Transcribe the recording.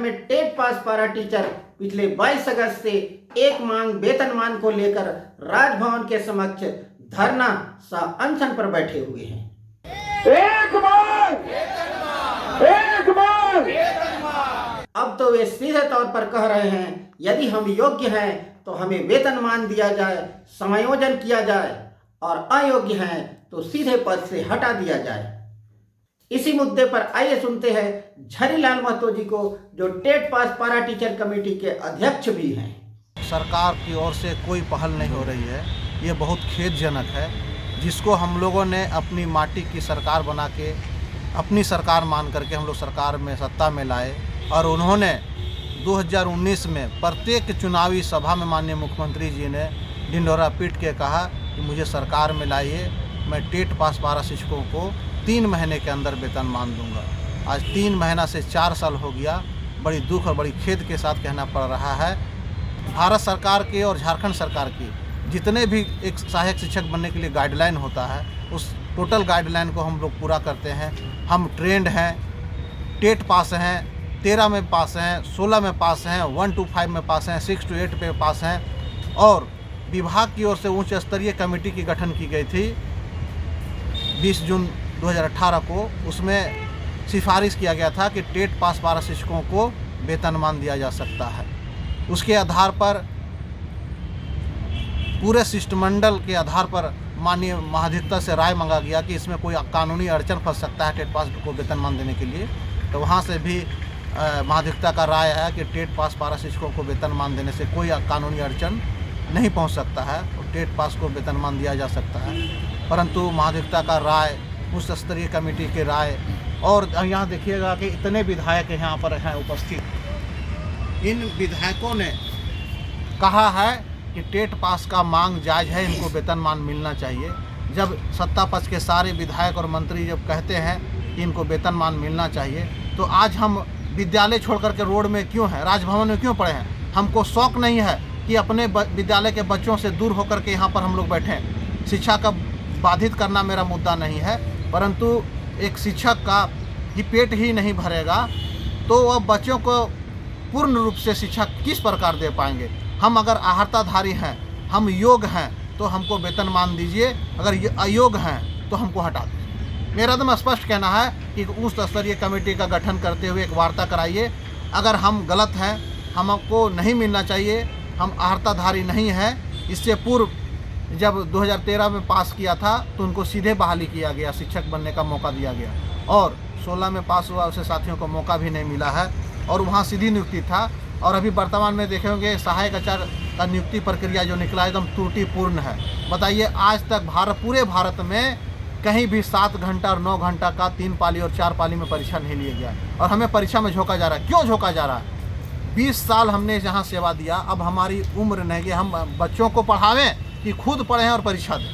में TET pass पारा teacher पिछले 22 अगस्त से एक मांग वेतनमान को लेकर राजभवन के समक्ष धरना सह अनशन पर बैठे हुए हैं। एक मांग, एक मांग। अब तो वे सीधे तौर पर कह रहे हैं यदि हम योग्य हैं तो हमें वेतनमान दिया जाए, समायोजन किया जाए और अयोग्य हैं तो सीधे पद से हटा दिया जाए। इसी मुद्दे पर आइए सुनते हैं झरीलाल महतो जी को, जो टेट पास पारा टीचर कमेटी के अध्यक्ष भी हैं। सरकार की ओर से कोई पहल नहीं हो रही है, ये बहुत खेदजनक है। जिसको हम लोगों ने अपनी माटी की सरकार बना के अपनी सरकार मान करके हम लोग सरकार में सत्ता में लाए और उन्होंने 2019 में प्रत्येक चुनावी सभा में माननीय मुख्यमंत्री जी ने ढिंढोरा पीट के कहा कि मुझे सरकार में लाइए, मैं टेट पास पारा शिक्षकों को 3 महीने के अंदर वेतनमान दूंगा। आज 3 महीना से 4 साल हो गया। बड़ी दुख और बड़ी खेद के साथ कहना पड़ रहा है, भारत सरकार की और झारखंड सरकार की जितने भी एक सहायक शिक्षक बनने के लिए गाइडलाइन होता है, उस टोटल गाइडलाइन को हम लोग पूरा करते हैं। हम ट्रेंड हैं, टेट पास हैं, 13 में पास हैं, 16 में पास हैं, 1 to 5 में पास हैं, 6 to 8 पे पास हैं। और विभाग की ओर से उच्च स्तरीय कमेटी की गठन की गई थी 20 जून 2018 को। उसमें सिफारिश किया गया था कि टेट पास पारा शिक्षकों को वेतनमान दिया जा सकता है। उसके आधार पर पूरे शिष्टमंडल के आधार पर माननीय महाधिवक्ता से राय मांगा गया कि इसमें कोई कानूनी अड़चन फंस सकता है टेट पास को वेतनमान देने के लिए। तो वहाँ से भी महाधिवक्ता का राय है कि टेट पास पारा शिक्षकों को वेतनमान देने से कोई कानूनी अड़चन नहीं पहुँच सकता है और टेट पास को वेतनमान दिया जा सकता है। परंतु महाधिवक्ता का राय, उच्च स्तरीय कमेटी की राय, और यहाँ देखिएगा कि इतने विधायक यहाँ पर हैं उपस्थित। इन विधायकों ने कहा है कि टेट पास का मांग जायज़ है, इनको वेतनमान मिलना चाहिए। जब सत्ता पक्ष के सारे विधायक और मंत्री जब कहते हैं कि इनको वेतनमान मिलना चाहिए, तो आज हम विद्यालय छोड़ करके रोड में क्यों हैं, राजभवन में क्यों पड़े हैं? हमको शौक़ नहीं है कि अपने विद्यालय के बच्चों से दूर होकर के यहाँ पर हम लोग बैठें। शिक्षा का बाधित करना मेरा मुद्दा नहीं है, परंतु एक शिक्षक का ही पेट ही नहीं भरेगा तो वह बच्चों को पूर्ण रूप से शिक्षा किस प्रकार दे पाएंगे? हम अगर आहारताधारी हैं, हम योग्य हैं तो हमको वेतनमान दीजिए, अगर ये अयोग्य हैं तो हमको हटा दीजिए। मेरा एकदम स्पष्ट कहना है कि उच्च स्तरीय कमेटी का गठन करते हुए एक वार्ता कराइए। अगर हम गलत हैं, हमको नहीं मिलना चाहिए, हम आहारताधारी नहीं हैं। इससे पूर्व जब 2013 में पास किया था तो उनको सीधे बहाली किया गया, शिक्षक बनने का मौका दिया गया, और 16 में पास हुआ उसे साथियों को मौका भी नहीं मिला है और वहाँ सीधी नियुक्ति था। और अभी वर्तमान में देखेंगे सहायक आचार्य का नियुक्ति प्रक्रिया जो निकला एकदम त्रुटिपूर्ण है। बताइए, आज तक पूरे भारत में कहीं भी 7 घंटा और 9 घंटा का 3 पाली और 4 पाली में परीक्षा नहीं लिया गया और हमें परीक्षा में झोंका जा रहा है। क्यों झोंका जा रहा है? 20 साल हमने जहाँ सेवा दिया, अब हमारी उम्र नहीं कि हम बच्चों को पढ़ावें कि खुद पढ़ें और परीक्षा दें।